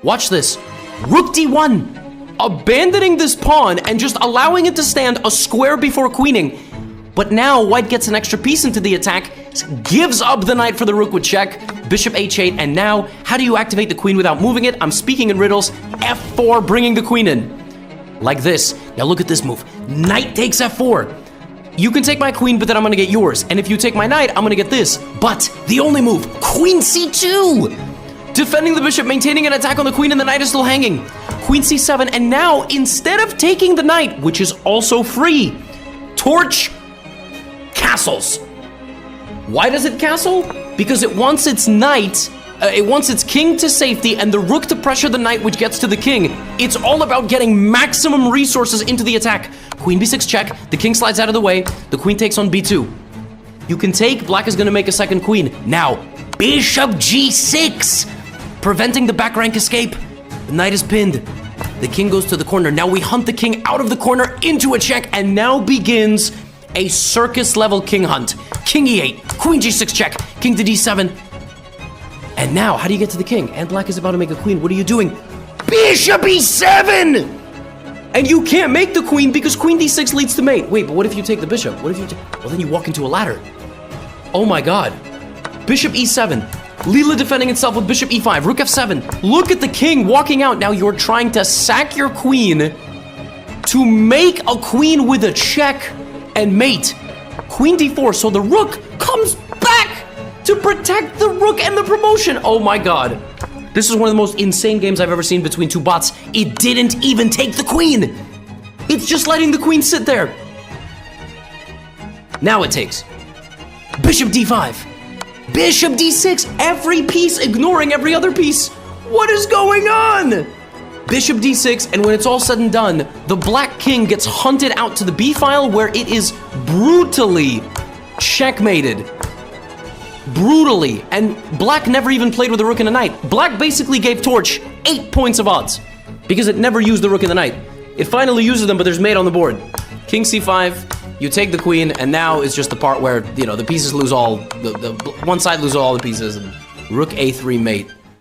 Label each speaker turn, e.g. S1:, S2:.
S1: Watch this. Rook d1. Abandoning this pawn and just allowing it to stand a square before queening. But now white gets an extra piece into the attack, gives up the knight for the rook with check, bishop h8, and now, how do you activate the queen without moving it? I'm speaking in riddles. f4, bringing the queen in. Like this. Now look at this move. Knight takes f4. You can take my queen, but then I'm gonna get yours. And if you take my knight, I'm gonna get this. But the only move, queen c2! Defending the bishop, maintaining an attack on the queen, and the knight is still hanging. Queen c7, and now, instead of taking the knight, which is also free, torch castles. Why does it castle? Because it wants its knight, it wants its king to safety and the rook to pressure the knight, which gets to the king. It's all about getting maximum resources into the attack. Queen b6 check, the king slides out of the way, the queen takes on b2. You can take, black is gonna make a second queen. Now, bishop g6, preventing the back rank escape. The knight is pinned. The king goes to the corner. Now we hunt the king out of the corner into a check, and now begins a circus-level king hunt. King e8, queen g6 check, king to d7. And now, how do you get to the king? And black is about to make a queen. What are you doing? Bishop e7! And you can't make the queen because queen d6 leads to mate. Wait, but what if you take the bishop? What if you well, then you walk into a ladder. Oh my god. Bishop e7. Leela defending itself with bishop e5, rook f7. Look at the king walking out. Now you're trying to sack your queen to make a queen with a check and mate. Queen d4, so the rook comes back to protect the rook and the promotion. Oh my god. This is one of the most insane games I've ever seen between two bots. It didn't even take the queen. It's just letting the queen sit there. Now it takes bishop d5. Bishop d6, every piece ignoring every other piece. What is going on? Bishop d6, and when it's all said and done, the black king gets hunted out to the b file where it is brutally checkmated. Brutally. And black never even played with a rook and a knight. Black basically gave torch 8 points of odds because it never used the rook and the knight. It finally uses them, but there's mate on the board. King c5. You take the queen, and now it's just the part where, you know, the pieces lose all, the one side loses all the pieces, and rook a3 mate.